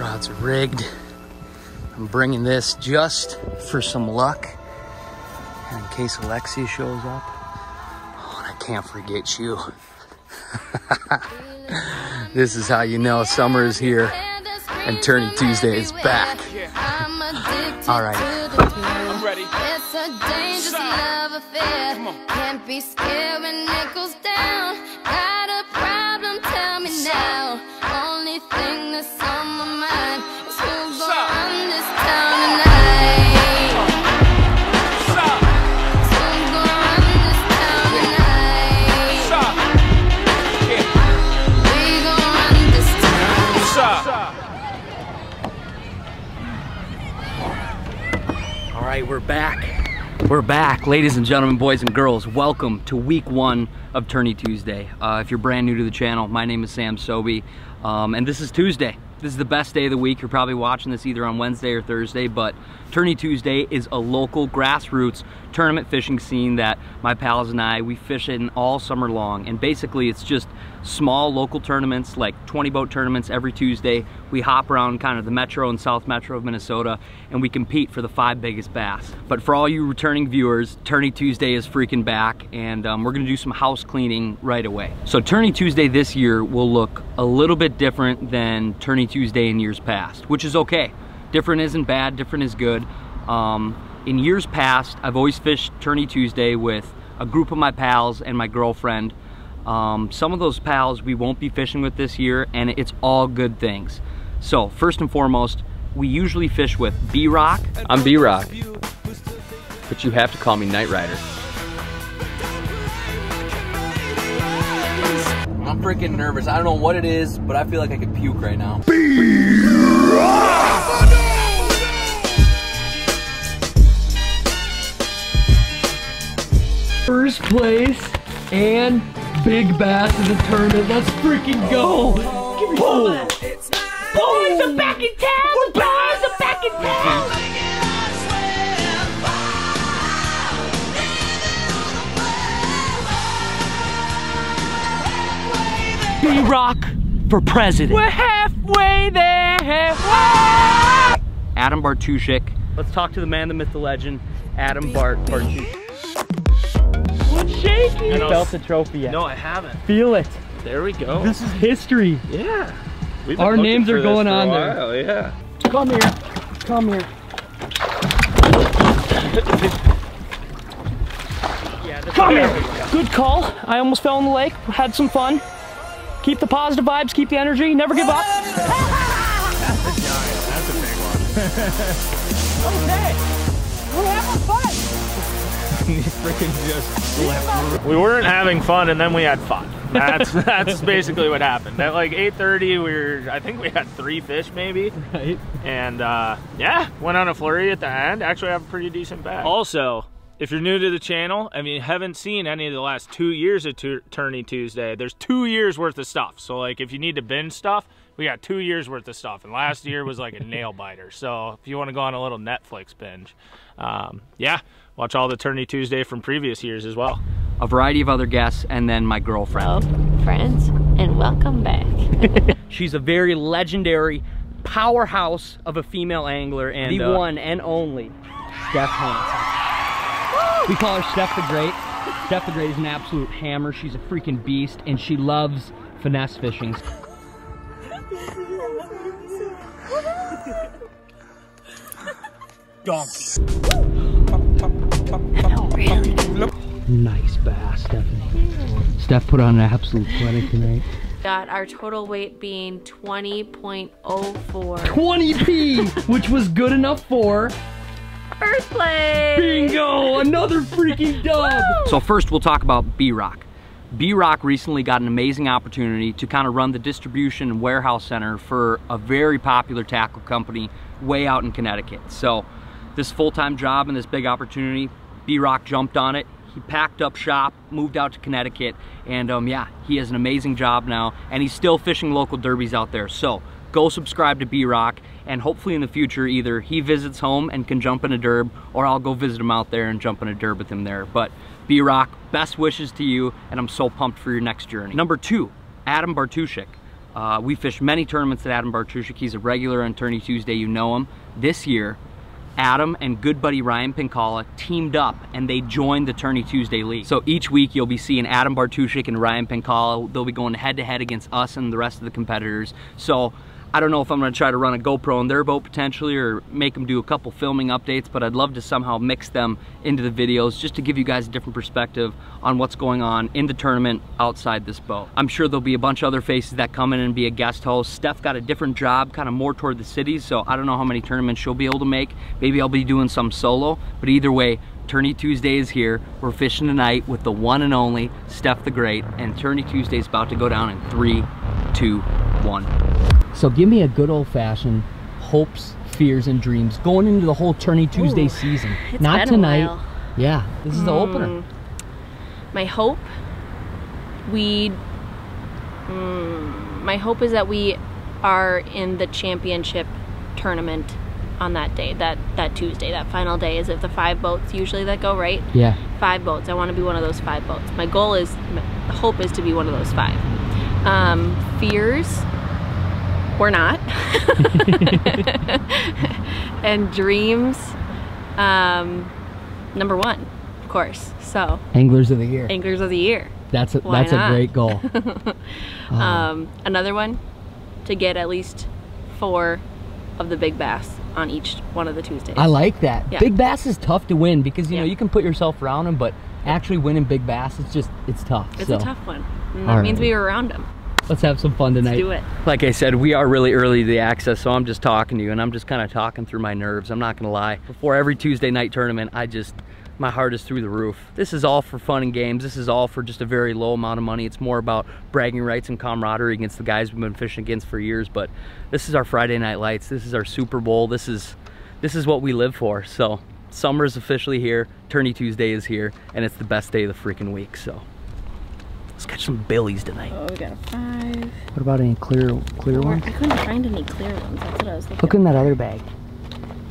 Rods are rigged. I'm bringing this just for some luck in case Alexia shows up. Oh, and I can't forget you. This is how you know summer is here and Tourney Tuesday is back. All right. I'm ready. It's a dangerous love affair. Can't be scared when it goes down. Got a problem? Tell me now. Only thing that's on my mind is who's gonna run this town tonight. Who's gonna run this town tonight? We gonna run this town. All right, we're back. We're back, ladies and gentlemen, boys and girls. Welcome to week 1 of Tourney Tuesday. If you're brand new to the channel, my name is Sam Sobi, and this is Tuesday. This is the best day of the week. You're probably watching this either on Wednesday or Thursday, but Tourney Tuesday is a local grassroots tournament fishing scene that my pals and we fish in all summer long. And basically it's just small local tournaments, like 20 boat tournaments every Tuesday. We hop around kind of the metro and south metro of Minnesota, and we compete for the 5 biggest bass. But for all you returning viewers, Tourney Tuesday is freaking back, and we're gonna do some house cleaning right away. So Tourney Tuesday this year will look a little bit different than Tourney Tuesday in years past, which is okay. Different isn't bad, different is good. In years past, I've always fished Tourney Tuesday with a group of my pals and my girlfriend. Some of those pals we won't be fishing with this year, and it's all good things. So first and foremost, we usually fish with B-Rock. I'm B-Rock, but you have to call me Night Rider. I'm freaking nervous. I don't know what it is, but I feel like I could puke right now. First place and big bass in the tournament. Let's freaking go! Boom! Boys are back in town! Boys are back in town! B-Rock for president. We're halfway there. Adam Bartushik. Let's talk to the man, the myth, the legend, Adam Bartushik. What's shaking? You felt the trophy yet? No, I haven't. Feel it. There we go. This is history. Yeah. Our names are going on there. Oh yeah. Come here. Come here. Come here. Good call. I almost fell in the lake. Had some fun. Keep the positive vibes. Keep the energy. Never give up. That's a giant. That's a big one. Okay. We're having fun. Freaking just left. We weren't having fun, and then we had fun. That's basically what happened. At like 8:30, I think we had 3 fish maybe. Right. And yeah, went on a flurry at the end. Actually, have a pretty decent bag. Also, if you're new to the channel and you haven't seen any of the last 2 years of Tourney Tuesday, there's 2 years worth of stuff. So like if you need to binge stuff, we got 2 years worth of stuff, and last year was like a nail biter. So if you want to go on a little Netflix binge, yeah, watch all the Tourney Tuesday from previous years as well. a variety of other guests, and then my girlfriend. Hello, friends, and welcome back. She's a very legendary powerhouse of a female angler, and the one and only Steph Hansen. We call her Steph the Great. Steph the Great is an absolute hammer. She's a freaking beast, and she loves finesse fishing. Donkey. Nice bass, Stephanie. Steph put on an absolute clinic tonight. Got our total weight being 20.04. 20p, which was good enough for first place. Bingo! Another freaking dub. So first we'll talk about B-Rock. B-Rock recently got an amazing opportunity to kind of run the distribution and warehouse center for a very popular tackle company way out in Connecticut. So this full-time job and this big opportunity, B-Rock jumped on it. He packed up shop, moved out to Connecticut, and yeah, he has an amazing job now, and he's still fishing local derbies out there. So go subscribe to B-Rock, and hopefully in the future either he visits home and can jump in a derb, or I'll go visit him out there and jump in a derb with him there. But B-Rock, best wishes to you, and I'm so pumped for your next journey. Number 2, Adam Bartushik. We fished many tournaments at Adam Bartuszczyk. He's a regular on Tourney Tuesday, you know him. This year, Adam and good buddy Ryan Pincala teamed up and they joined the Tourney Tuesday League. So each week you'll be seeing Adam Bartuszczyk and Ryan Pincala. They'll be going head to head against us and the rest of the competitors. So I don't know if I'm gonna try to run a GoPro on their boat potentially or make them do a couple filming updates, but I'd love to somehow mix them into the videos just to give you guys a different perspective on what's going on in the tournament outside this boat. I'm sure there'll be a bunch of other faces that come in and be a guest host. Steph got a different job, kind of more toward the cities, so I don't know how many tournaments she'll be able to make. Maybe I'll be doing some solo, but either way, Tourney Tuesday is here. We're fishing tonight with the one and only Steph the Great, and Tourney Tuesday is about to go down in 3, 2, 1. So give me a good old-fashioned hopes, fears, and dreams going into the whole Tourney Tuesday season. It's Not been tonight. A while. Yeah, this is the opener. My hope, my hope is that we are in the championship tournament on that day, that Tuesday, that final day. Is it the 5 boats usually that go, right? Yeah. 5 boats. I want to be one of those 5 boats. My goal is, the hope is to be one of those 5. Fears, we're not. And dreams, number 1, of course. So Anglers of the Year. Anglers of the Year. That's a great goal. Another one, to get at least 4 of the big bass on each one of the Tuesdays. I like that. Yeah. Big bass is tough to win because you know you can put yourself around them, but actually winning big bass, it's tough. It's a tough one. And that means we were around them. Let's have some fun tonight. Let's do it. Like I said, we are really early to the access, so I'm just talking to you, and I'm just kind of talking through my nerves. I'm not gonna lie. Before every Tuesday night tournament, my heart is through the roof. This is all for fun and games. This is all for just a very low amount of money. It's more about bragging rights and camaraderie against the guys we've been fishing against for years, but this is our Friday Night Lights. This is our Super Bowl. This is what we live for. So summer is officially here. Tourney Tuesday is here, and it's the best day of the freaking week, so. Let's catch some billies tonight. Oh, we got a 5. What about any clear ones? I couldn't find any clear ones. That's what I was looking. Look in that other bag.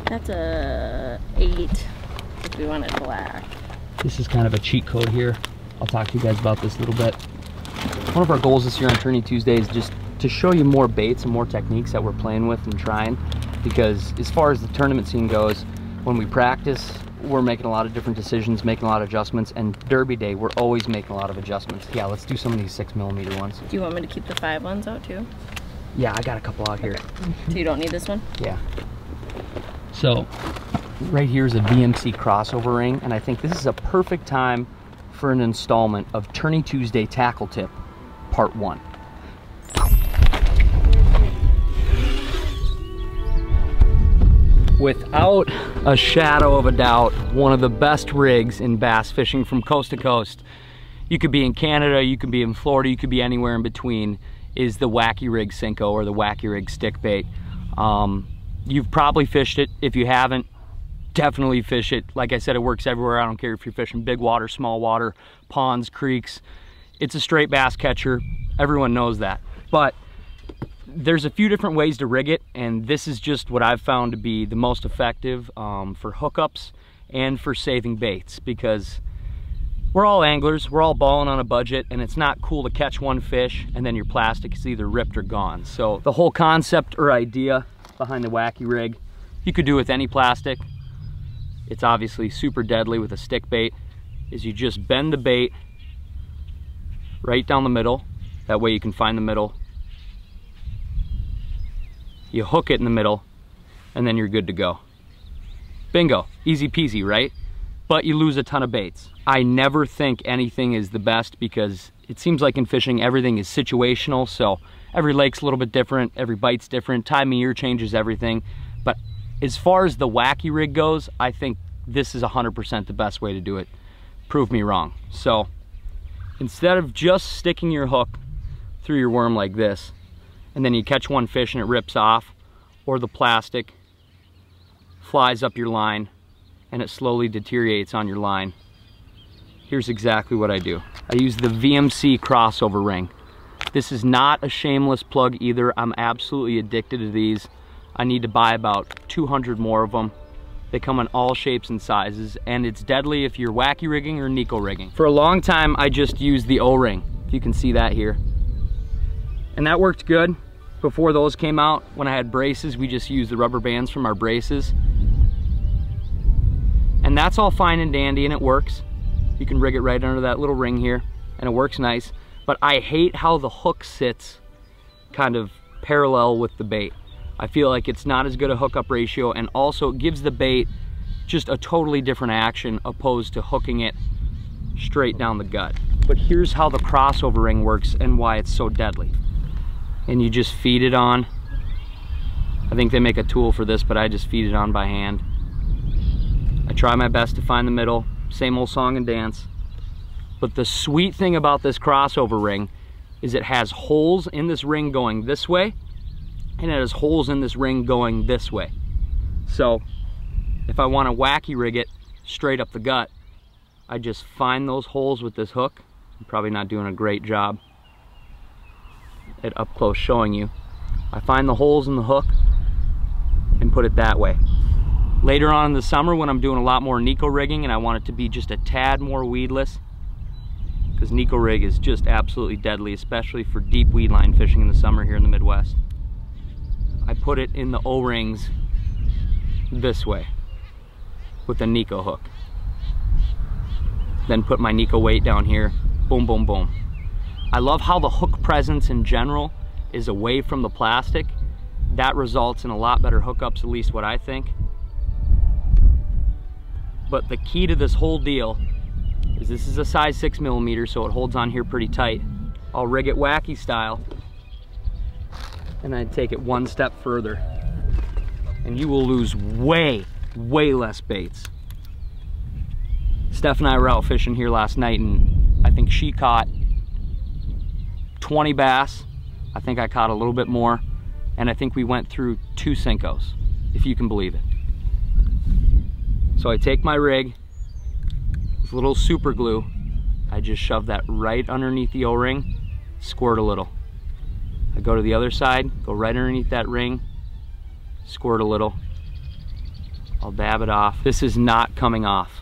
That's a 8. If we wanted black. This is kind of a cheat code here. I'll talk to you guys about this a little bit. One of our goals this year on Tourney Tuesday is just to show you more baits and more techniques that we're playing with and trying. Because as far as the tournament scene goes, when we practice, we're making a lot of different decisions, making a lot of adjustments, and Derby Day, we're always making a lot of adjustments. Yeah, let's do some of these 6mm ones. Do you want me to keep the 5 ones out too? Yeah, I got a couple out here. So you don't need this one? Yeah. So, right here is a VMC crossover ring, and I think this is a perfect time for an installment of Tourney Tuesday Tackle Tip, Part 1. Without a shadow of a doubt, one of the best rigs in bass fishing from coast to coast. You could be in Canada, you could be in Florida, you could be anywhere in between, is the Wacky Rig Cinco or the Wacky Rig stick bait. You've probably fished it. If you haven't, definitely fish it. Like I said, it works everywhere. I don't care if you're fishing big water, small water, ponds, creeks. It's a straight bass catcher. Everyone knows that. But there's a few different ways to rig it, and this is just what I've found to be the most effective for hookups and for saving baits, because we're all anglers, we're all balling on a budget, and it's not cool to catch one fish and then your plastic is either ripped or gone. So the whole concept or idea behind the Wacky Rig, you could do with any plastic. It's obviously super deadly with a stick bait, is you just bend the bait right down the middle. That way you can find the middle. You hook it in the middle, and then you're good to go. Bingo, easy peasy, right? But you lose a ton of baits. I never think anything is the best, because it seems like in fishing everything is situational, so every lake's a little bit different, every bite's different, time of year changes everything. But as far as the Wacky Rig goes, I think this is 100% the best way to do it. Prove me wrong. So instead of just sticking your hook through your worm like this, and then you catch one fish and it rips off, or the plastic flies up your line and it slowly deteriorates on your line, here's exactly what I do. I use the VMC crossover ring. This is not a shameless plug either. I'm absolutely addicted to these. I need to buy about 200 more of them. They come in all shapes and sizes, and it's deadly if you're wacky rigging or Nico rigging. For a long time, I just used the O-ring. If you can see that here. And that worked good before those came out. When I had braces, we just used the rubber bands from our braces. And that's all fine and dandy, and it works. You can rig it right under that little ring here, and it works nice. But I hate how the hook sits kind of parallel with the bait. I feel like it's not as good a hookup ratio, and also it gives the bait just a totally different action opposed to hooking it straight down the gut. But here's how the crossover ring works and why it's so deadly. And you just feed it on. I think they make a tool for this, but I just feed it on by hand. I try my best to find the middle, same old song and dance. But the sweet thing about this crossover ring is it has holes in this ring going this way, and it has holes in this ring going this way. So if I want to wacky rig it straight up the gut, I just find those holes with this hook. I'm probably not doing a great job at up close showing you. I find the holes in the hook and put it that way. Later on in the summer, when I'm doing a lot more Nico rigging and I want it to be just a tad more weedless, because Nico rig is just absolutely deadly, especially for deep weed line fishing in the summer here in the Midwest, I put it in the O-rings this way with a Nico hook. Then put my Nico weight down here, boom, boom, boom. I love how the hook presence in general is away from the plastic. That results in a lot better hookups, at least what I think. But the key to this whole deal is this is a size 6mm, so it holds on here pretty tight. I'll rig it wacky style, and then take it one step further. And you will lose way, way less baits. Steph and I were out fishing here last night, and I think she caught 20 bass. I think I caught a little bit more, and I think we went through 2 Cincos, if you can believe it. So I take my rig with a little super glue, I just shove that right underneath the O-ring, squirt a little. I go to the other side, go right underneath that ring, squirt a little. I'll dab it off. This is not coming off.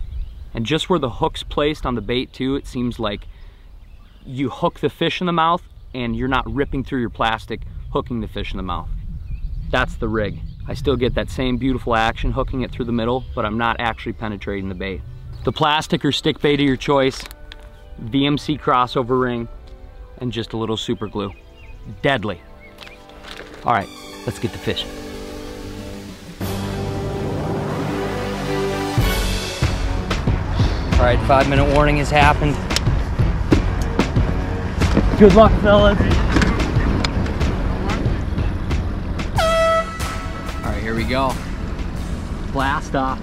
And just where the hook's placed on the bait too, it seems like you hook the fish in the mouth and you're not ripping through your plastic, hooking the fish in the mouth. That's the rig. I still get that same beautiful action hooking it through the middle, but I'm not actually penetrating the bait. The plastic or stick bait of your choice, VMC crossover ring, and just a little super glue. Deadly. All right, let's get to fishing. All right, 5-minute warning has happened. Good luck, fellas. All right, here we go. Blast off.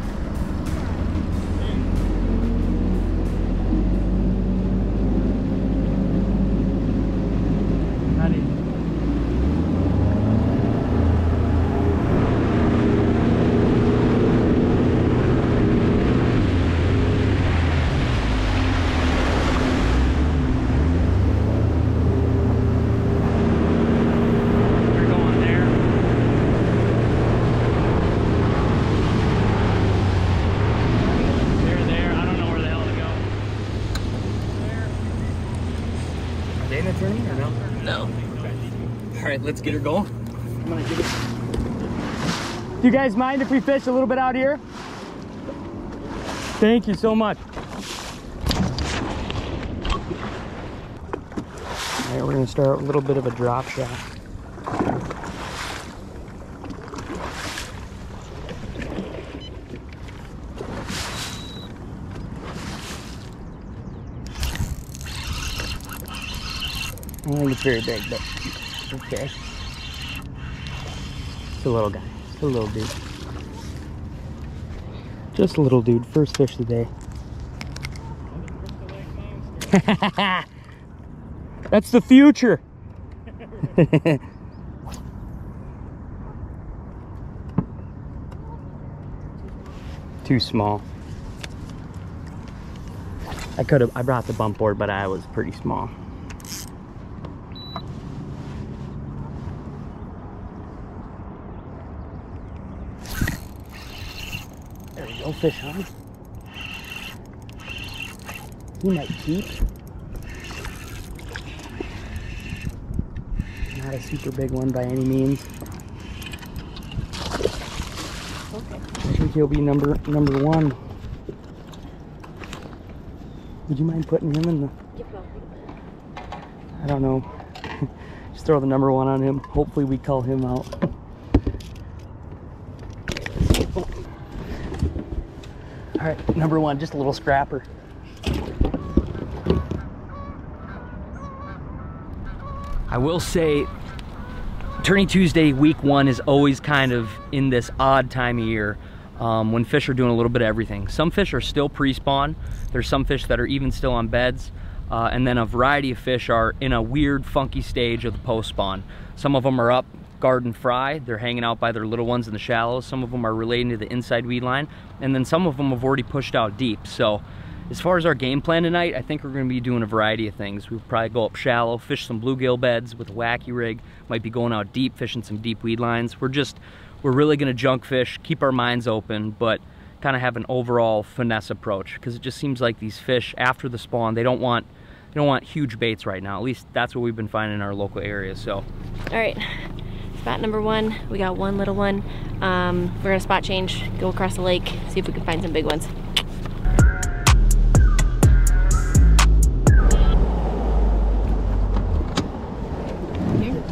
No. All right, let's get her going. I'm gonna give it. Do you guys mind if we fish a little bit out here? Thank you so much. All right, we're gonna start a little bit of a drop shot. I don't think it's very big, but okay. It's a little guy. It's a little dude. Just a little dude. First fish of the day. That's the future. Too small. I brought the bump board, but I was pretty small. There we go, fish on. He might keep. Not not a super big one by any means. Okay. I think he'll be number one. Would you mind putting him in the... I don't know. Just throw the number one on him. Hopefully we call him out. All right, number one, just a little scrapper. I will say, Tourney Tuesday week one is always kind of in this odd time of year when fish are doing a little bit of everything. Some fish are still pre-spawn. There's some fish that are even still on beds. And then a variety of fish are in a weird, funky stage of the post-spawn. Some of them are up garden fry. They're hanging out by their little ones in the shallows. Some of them are relating to the inside weed line. And then some of them have already pushed out deep. So as far as our game plan tonight, I think we're going to be doing a variety of things. We'll probably go up shallow, fish some bluegill beds with a wacky rig. Might be going out deep, fishing some deep weed lines. We're really going to junk fish, keep our minds open, but kind of have an overall finesse approach, because it just seems like these fish after the spawn, they don't want huge baits right now. At least that's what we've been finding in our local area. So All right, spot number one, we got one little one. We're gonna spot change, go across the lake, see if we can find some big ones.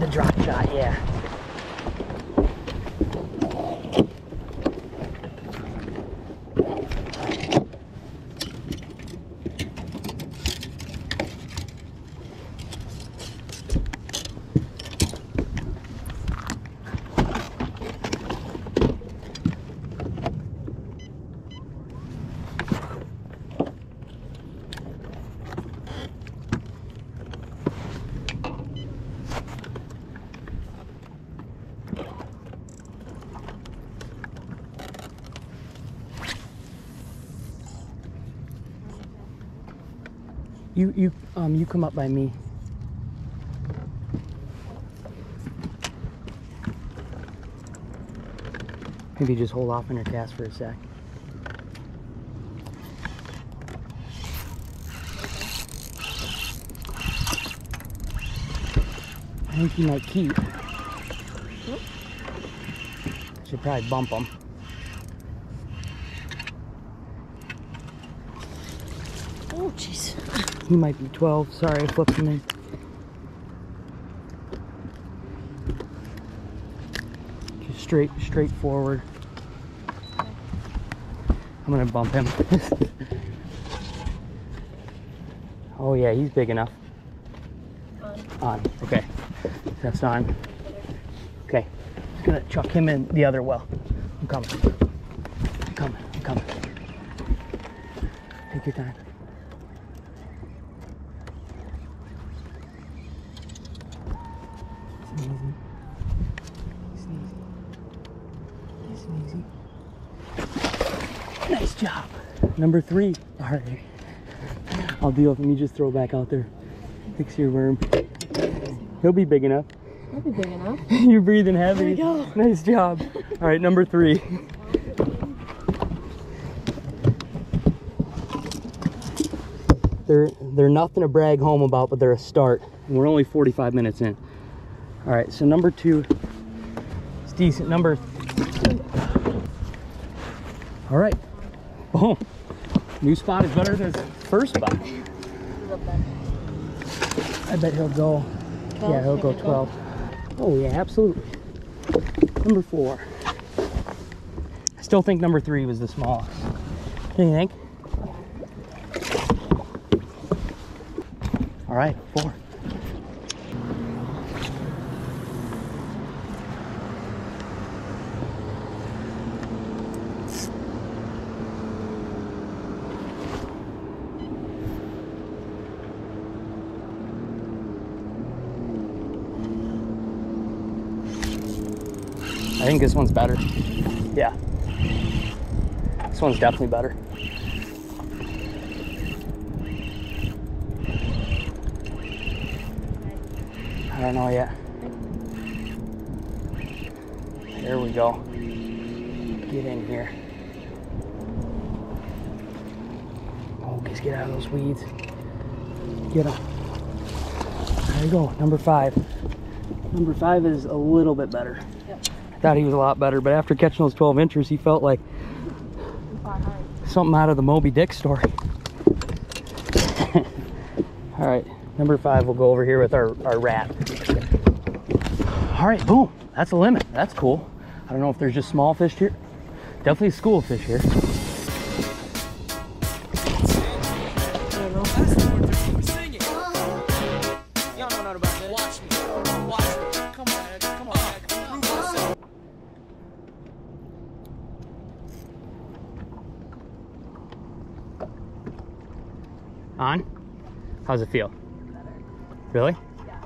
the drop shot, yeah. You come up by me. Maybe just hold off on your cast for a sec. I think you might keep. Should probably bump them. Oh, jeez. He might be 12. Sorry, I flipped him in. Just straight forward. I'm gonna bump him. Oh yeah, he's big enough. On. Okay. That's on. Okay. Just gonna chuck him in the other well. I'm coming. I'm coming. I'm coming. Take your time. Nice job. Number 3. All right. I'll deal with him. You just throw it back out there. Fix your worm. He'll be big enough. He'll be big enough. You're breathing heavy. There we go. Nice job. All right, number 3. They're nothing to brag home about, but they're a start. And we're only 45 minutes in. All right, so number 2 is decent. Number 3. All right, boom. New spot is better than his first spot. I bet he'll go. 12? Yeah, he'll go 12. Oh yeah, absolutely. Number 4. I still think number 3 was the smallest. What do you think? All right, 4. I think this one's better. Yeah. This one's definitely better. I don't know yet. There we go. Get in here. Focus, get out of those weeds. Get them. There you go, number 5. Number 5 is a little bit better. Yep. I thought he was a lot better, but after catching those 12 inchers, he felt like something out of the Moby Dick story. All right, number 5, we'll go over here with our rat. All right, boom, that's a limit. That's cool. I don't know if there's just small fish here. Definitely a school of fish here. On? How's it feel? Really? Yeah.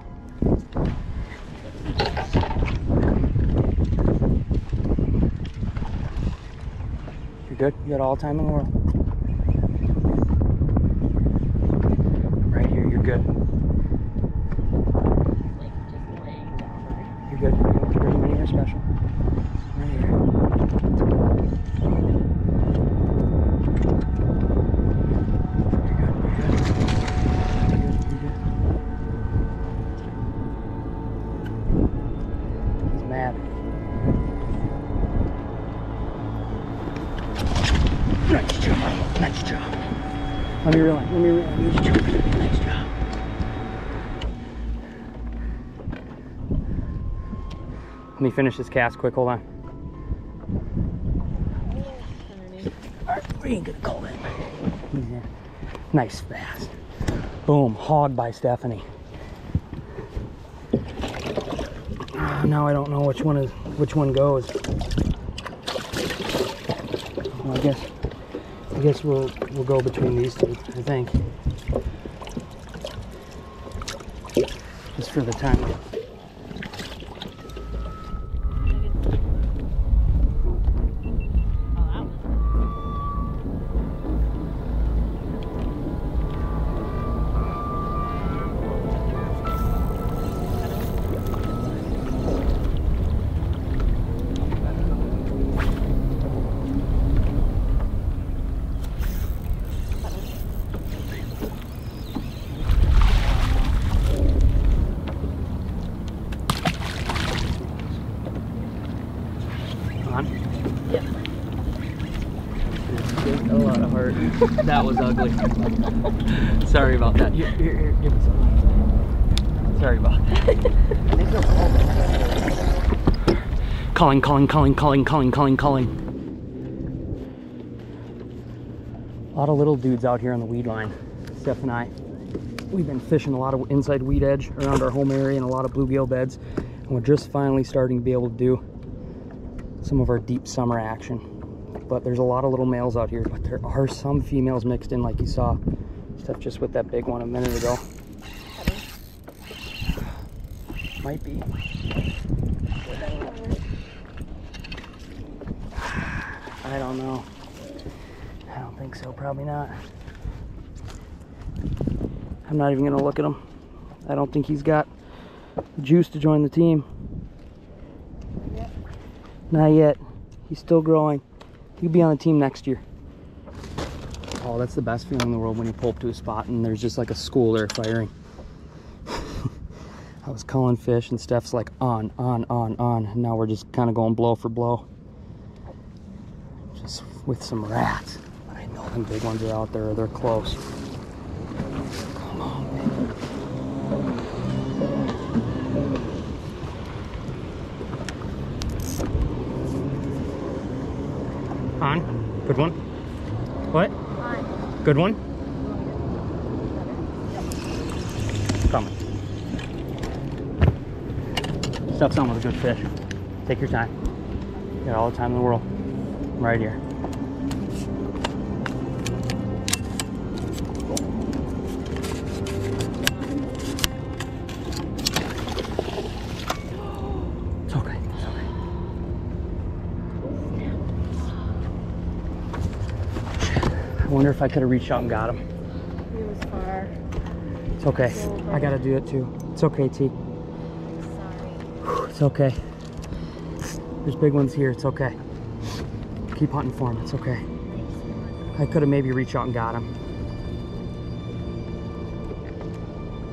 You're good? You got all the time in the world. Right here, you're good. You're good. You don't have to bring him anywhere special. Right here. Nice job. Let me reel in. Nice job. Let me finish this cast quick. Hold on. Alright, we ain't gonna call that. Yeah. Nice fast. Boom. Hog by Stephanie. Now I don't know which one goes. Well, I guess we'll go between these two, I think. Just for the time. That was ugly. Sorry about that. Here, give me some. Sorry about that. Calling. A lot of little dudes out here on the weed line. Steph and I, we've been fishing a lot of inside weed edge around our home area and a lot of bluegill beds. And we're just finally starting to be able to do some of our deep summer action. But there's a lot of little males out here, but there are some females mixed in, like you saw Steph just with that big one a minute ago. Might be. I don't know. I don't think so, probably not. I'm not even gonna look at him. I don't think he's got juice to join the team. Not yet. He's still growing. He'll be on the team next year. Oh, that's the best feeling in the world when you pull up to a spot and there's just like a school there firing. I was calling fish and Steph's like on. And now we're just kind of going blow for blow. Just with some rats. I know them big ones are out there, or they're close. Come on, man. On. Good one. What? On. Good one. Coming. Stuff's on with a good fish. Take your time. You got all the time in the world. Right here. It's okay. It's okay. I wonder if I could have reached out and got him. He was far. It's okay. I gotta do it too. It's okay, T. It's okay. There's big ones here. It's okay. Keep hunting for him. It's okay. I could have maybe reached out and got him.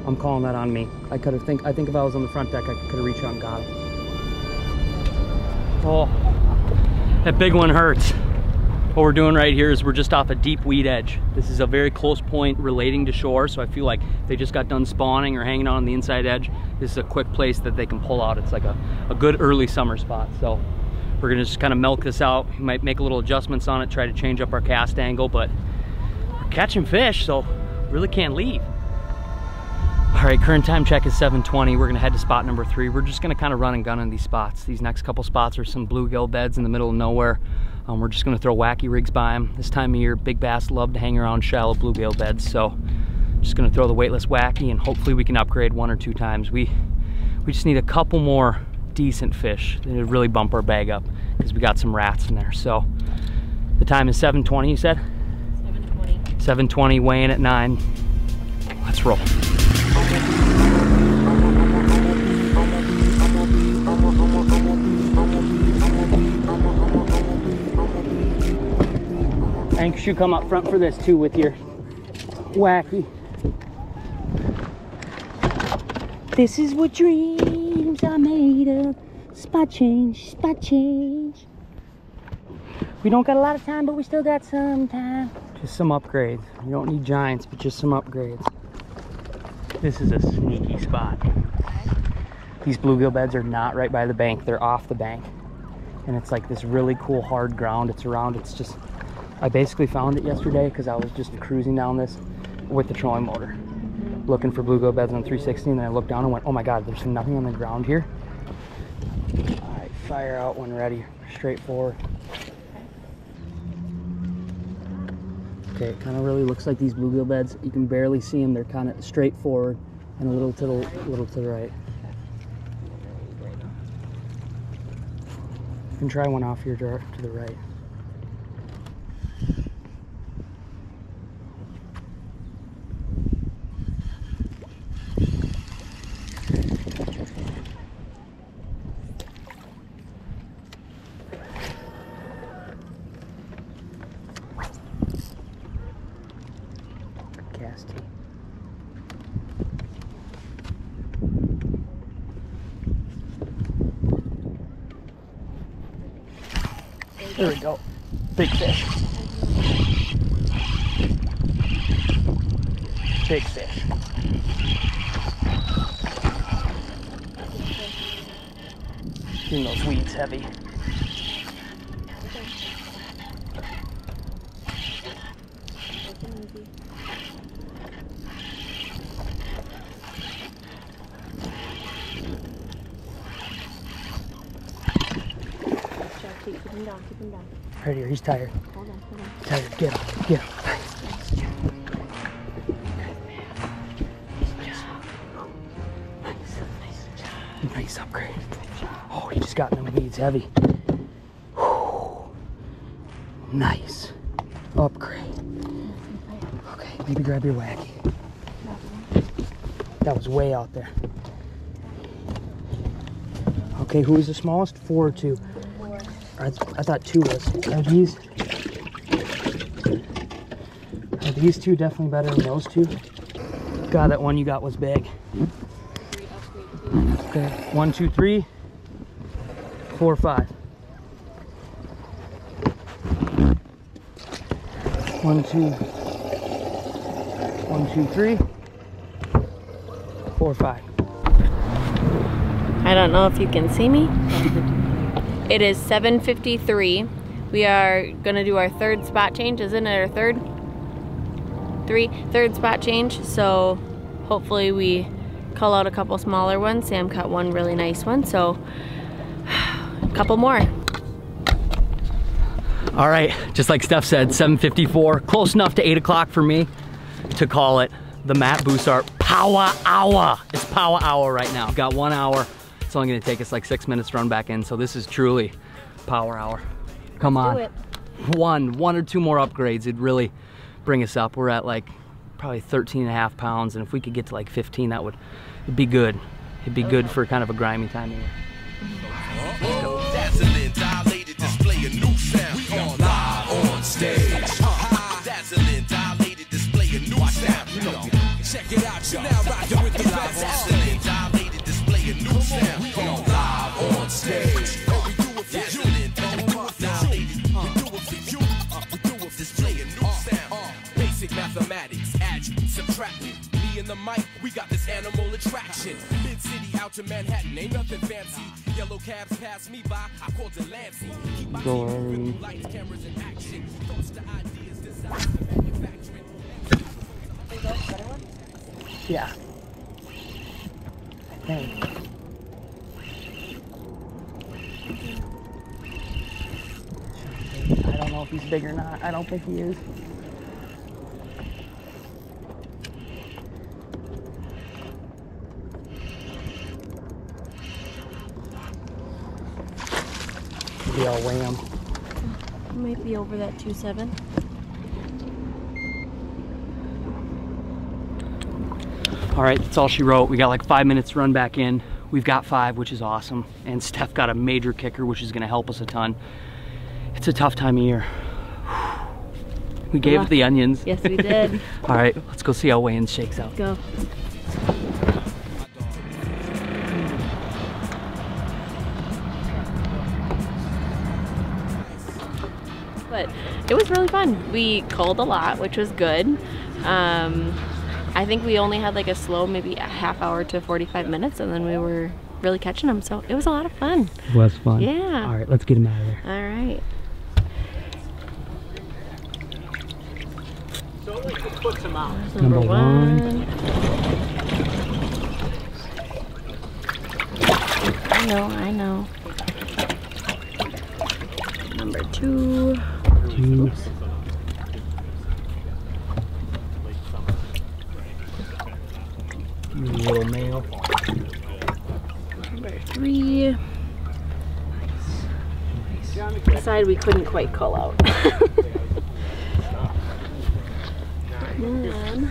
I'm calling that on me. I think if I was on the front deck, I could have reached out and got him. Oh, that big one hurts. What we're doing right here is we're just off a deep weed edge. This is a very close point relating to shore, so I feel like they just got done spawning or hanging out on the inside edge. This is a quick place that they can pull out. It's like a good early summer spot. So we're gonna just kind of milk this out. We might make a little adjustments on it, try to change up our cast angle, but we're catching fish, so really can't leave. All right, current time check is 7:20. We're gonna head to spot number 3. We're just gonna kind of run and gun in these spots. These next couple spots are some bluegill beds in the middle of nowhere. We're just gonna throw wacky rigs by them. This time of year, big bass love to hang around shallow bluegill beds, so just gonna throw the weightless wacky and hopefully we can upgrade 1 or 2 times. We just need a couple more decent fish to really bump our bag up because we got some rats in there. So the time is 7:20, you said? 7:20. 7:20, weighing at 9. Let's roll. Thanks, you come up front for this too with your wacky. This is what dreams are made of. Spot change, spot change. We don't got a lot of time, but we still got some time. Just some upgrades. You don't need giants, but just some upgrades. This is a sneaky spot. These bluegill beds are not right by the bank. They're off the bank. And it's like this really cool hard ground. It's just, I basically found it yesterday because I was just cruising down this with the trolling motor, looking for bluegill beds on 360, and then I looked down and went, oh my God, there's nothing on the ground here. All right, fire out when ready, straight forward. Okay, it kind of really looks like these bluegill beds. You can barely see them. They're kind of straight forward and a little to the right. You can try one off here to the right. There we go. Big fish. Big fish. Getting those weeds heavy. Keep him down, keep him down. Right here, he's tired. Hold on. Tired, get him, get him. Nice upgrade. Oh, he just got in them weeds heavy. Whew. Nice upgrade. Okay, maybe grab your wacky. That was way out there. Okay, who was the smallest? 4 or 2? I thought 2 was. Are these 2 definitely better than those 2? God, that one you got was big. Okay, 1, 2, 3, 4, 5. 1, 2, 3, 4, 5. I don't know if you can see me. It is 7:53. We are gonna do our 3rd spot change. Isn't it our third spot change? So hopefully we cull out a couple smaller ones. Sam caught one really nice one, so a couple more. All right, just like Steph said, 7:54, close enough to 8 o'clock for me to call it the Matt Bussart Power Hour. It's Power Hour right now. We've got 1 hour. It's only gonna take us like 6 minutes to run back in, so this is truly Power Hour. Come on. Do it. One or 2 more upgrades, it'd really bring us up. We're at like probably 13.5 pounds, and if we could get to like 15, it'd be good. It'd be good for kind of a grimy time of year. Let's go. Dazzling, dilated display, a new sound. We are live on stage. Dazzling, dilated display, a new sound. Check it out, you're now rocking with the That's the dilated display a new sound. We are live on stage. We do it for you. Display a new sound. Basic mathematics, add, subtract. Me and the mic, we got this animal attraction. Mid-city out to Manhattan, ain't nothing fancy. Yellow cabs pass me by, I call Delancey. Keep my team moving, lights, cameras, and action. Thoughts to ideas, design, manufacturing. Yeah. I think. I don't know if he's big or not. I don't think he is. Maybe I'll weigh him. Might be over that 2.7. All right, that's all she wrote. We got like 5 minutes to run back in. We've got 5, which is awesome. And Steph got a major kicker, which is gonna help us a ton. It's a tough time of year. We gave it the onions. Yes, we did. All right, let's go see how weigh-in shakes out. Go. But it was really fun. We culled a lot, which was good. I think we only had like a slow, maybe a half hour to 45 minutes, and then we were really catching them. So it was a lot of fun. It was fun. Yeah. All right, let's get him out of there. All right. Put some out. Number one. I know. Number 2. Oops. Little male. Number 3. The side we couldn't quite cull out. And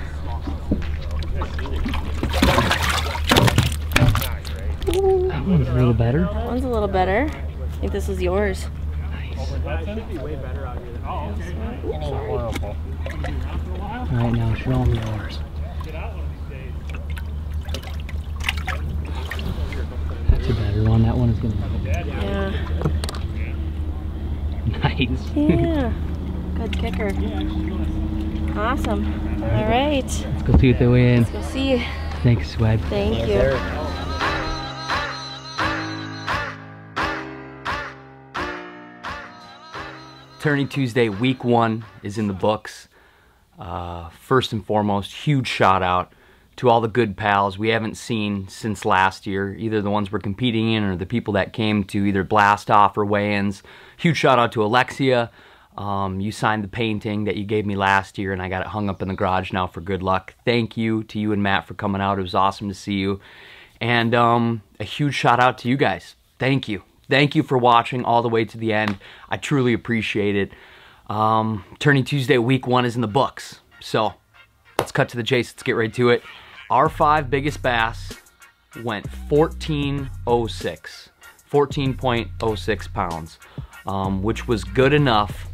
that one's a little better. That one's a little better. I think this is yours. Alright, now show them yours. That's a better one. That one is going to be. Yeah. Nice. Yeah. Good kicker. Awesome. All right. Let's go see what they weigh in. Let's go see. Thanks, Swag. Thank you. Tourney Tuesday week 1 is in the books. First and foremost, huge shout out to all the good pals we haven't seen since last year, either the ones we're competing in or the people that came to either blast off or weigh-ins. Huge shout out to Alexia. You signed the painting that you gave me last year, and I got it hung up in the garage now for good luck. Thank you to you and Matt for coming out. It was awesome to see you. And a huge shout out to you guys. Thank you. Thank you for watching all the way to the end. I truly appreciate it. Tourney Tuesday week 1 is in the books. So let's cut to the chase. Let's get right to it. Our 5 biggest bass went 14.06. 14.06 pounds, which was good enough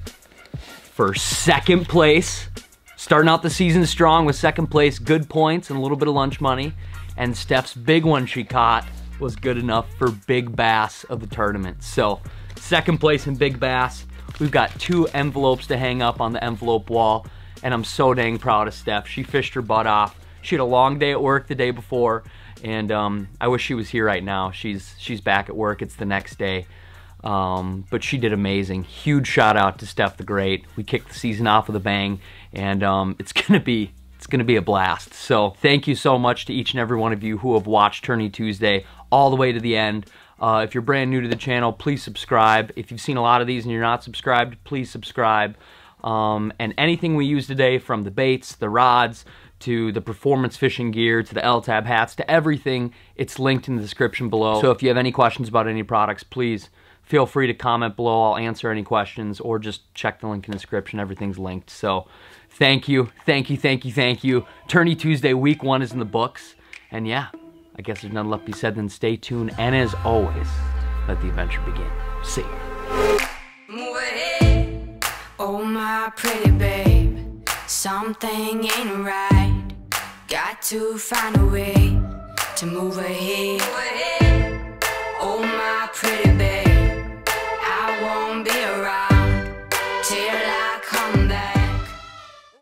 for second place. Starting out the season strong with second place, good points and a little bit of lunch money. And Steph's big one she caught was good enough for big bass of the tournament. So second place in big bass. We've got 2 envelopes to hang up on the envelope wall, and I'm so dang proud of Steph. She fished her butt off. She had a long day at work the day before, and I wish she was here right now. She's back at work. It's the next day. But she did amazing. Huge shout out to Steph the Great. We kicked the season off with a bang, and it's gonna be a blast. So thank you so much to each and every one of you who have watched Tourney Tuesday all the way to the end. If you're brand new to the channel, please subscribe. If you've seen a lot of these and you're not subscribed, please subscribe. And anything we use today, from the baits, the rods, to the performance fishing gear, to the LTAB hats, to everything, it's linked in the description below. So if you have any questions about any products, please feel free to comment below. I'll answer any questions, or just check the link in the description. Everything's linked. So thank you, thank you, thank you, thank you. Tourney Tuesday week 1 is in the books. And yeah, I guess there's nothing left to be said than stay tuned. And as always, let the adventure begin. See you. Move ahead, oh my pretty babe. Something ain't right. Got to find a way to move ahead. Oh my pretty